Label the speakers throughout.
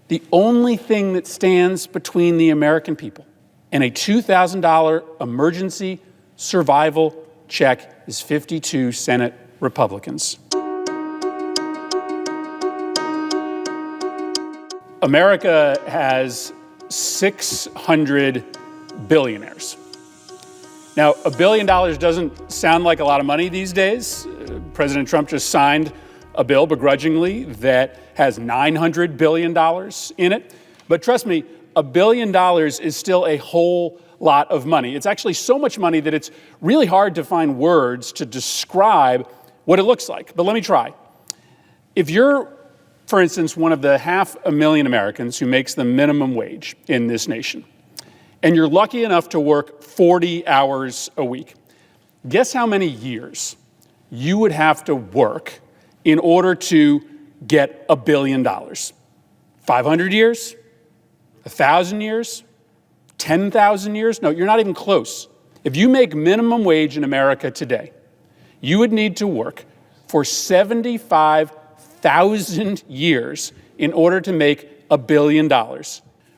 Speaker 1: The only thing that stands between the American people and a $2,000 emergency survival check is 52 Senate Republicans. America has 600 billionaires. Now, $1 billion doesn't sound like a lot of money these days. President Trump just signed a bill begrudgingly that has $900 billion in it. But trust me, $1 billion is still a whole lot of money. It's actually so much money that it's really hard to find words to describe what it looks like. But let me try. If you're, for instance, one of the 500,000 Americans who makes the minimum wage in this nation, and you're lucky enough to work 40 hours a week, guess how many years you would have to work in order to get $1 billion? 500 years? 1,000 years? 10,000 years? No, you're not even close. If you make minimum wage in America today, you would need to work for 75,000 years in order to make $1 billion.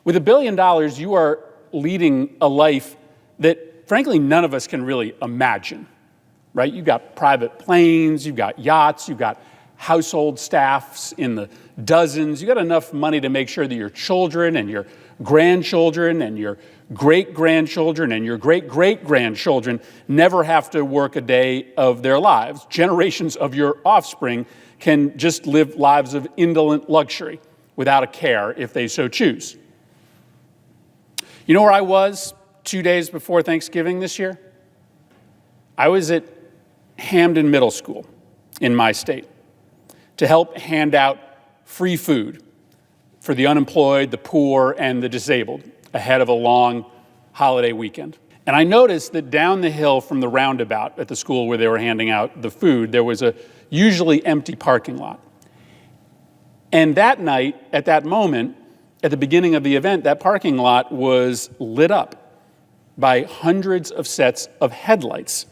Speaker 1: With $1 billion, you are leading a life that, frankly, none of us can really imagine, right? You've got private planes, you've got yachts, you've got household staffs in the dozens. You've got enough money to make sure that your children and your grandchildren and your great-grandchildren and your great-great-grandchildren never have to work a day of their lives. Generations of your offspring can just live lives of indolent luxury without a care if they so choose. You know where I was 2 days before Thanksgiving this year? I was at Hamden Middle School in my state to help hand out free food for the unemployed, the poor, and the disabled ahead of a long holiday weekend. And I noticed that down the hill from the roundabout at the school where they were handing out the food, there was a usually empty parking lot. And that night, at that moment, at the beginning of the event, that parking lot was lit up by hundreds of sets of headlights.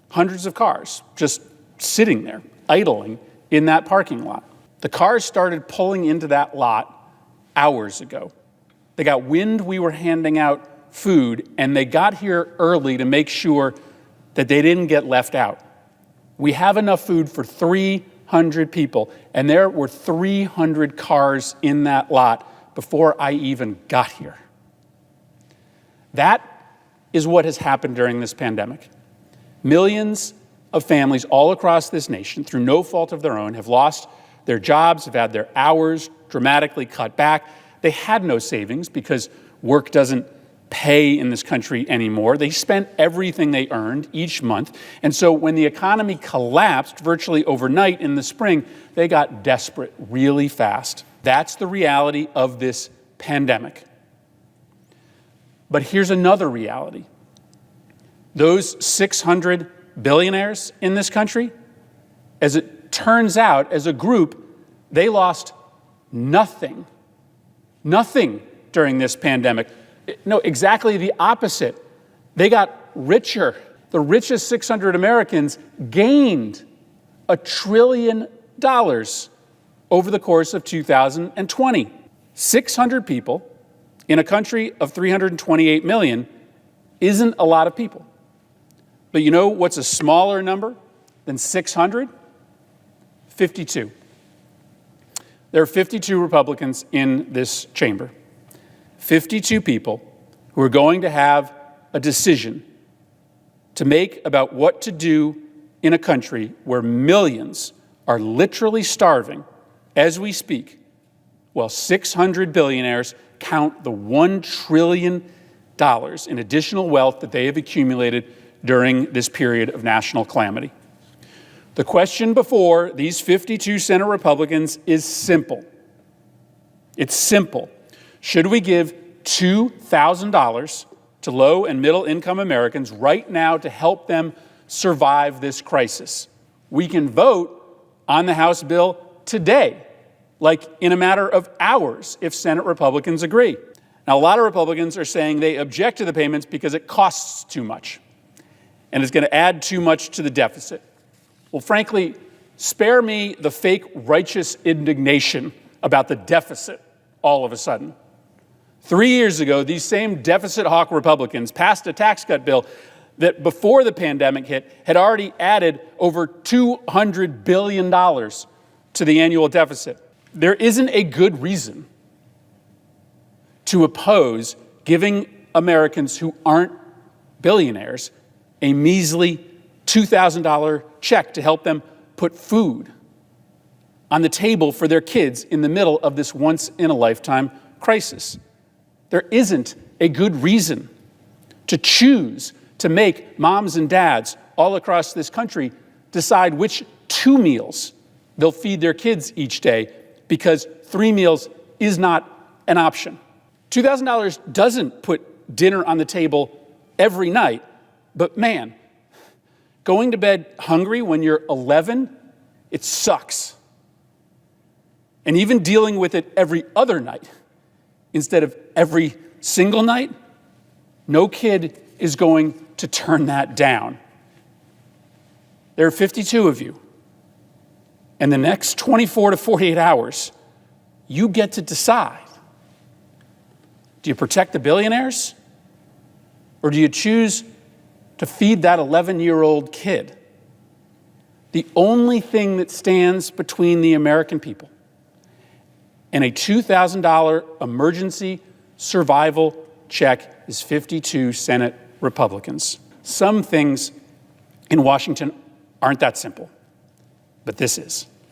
Speaker 1: Hundreds of cars just sitting there, idling in that parking lot. The cars started pulling into that lot hours ago. They got wind we were handing out food, and they got here early to make sure that they didn't get left out. We have enough food for 300 people, and there were 300 cars in that lot before I even got here. That is what has happened during this pandemic. Millions of families all across this nation, through no fault of their own, have lost their jobs, have had their hours dramatically cut back. They had no savings because work doesn't pay in this country anymore. They spent everything they earned each month. And so when the economy collapsed virtually overnight in the spring, they got desperate really fast. That's the reality of this pandemic. But here's another reality. Those 600 billionaires in this country, as it turns out, as a group, they lost nothing during this pandemic. No, exactly the opposite. They got richer. The richest 600 Americans gained $1 trillion over the course of 2020. 600 people in a country of 328 million isn't a lot of people. But you know what's a smaller number than 600? 52. There are 52 Republicans in this chamber. 52 people who are going to have a decision to make about what to do in a country where millions are literally starving as we speak, while 600 billionaires count the $1 trillion in additional wealth that they have accumulated during this period of national calamity. The question before these 52 Senate Republicans is simple. It's simple. Should we give $2,000 to low and middle income Americans right now to help them survive this crisis? We can vote on the House bill today, like in a matter of hours, if Senate Republicans agree. Now, a lot of Republicans are saying they object to the payments because it costs too much and it's going to add too much to the deficit. Well, frankly, spare me the fake righteous indignation about the deficit all of a sudden. 3 years ago, these same deficit hawk Republicans passed a tax cut bill that before the pandemic hit had already added over $200 billion to the annual deficit. There isn't a good reason to oppose giving Americans who aren't billionaires a measly $2,000 check to help them put food on the table for their kids in the middle of this once-in-a-lifetime crisis. There isn't a good reason to choose to make moms and dads all across this country decide which 2 meals they'll feed their kids each day, because 3 meals is not an option. $2,000 doesn't put dinner on the table every night, but man, going to bed hungry when you're 11, it sucks. And even dealing with it every other night instead of every single night, no kid is going to turn that down. There are 52 of you. And the next 24 to 48 hours, you get to decide. Do you protect the billionaires? Or do you choose to feed that 11-year-old kid? The only thing that stands between the American people and a $2,000 emergency survival check is 52 Senate Republicans. Some things in Washington aren't that simple, but this is.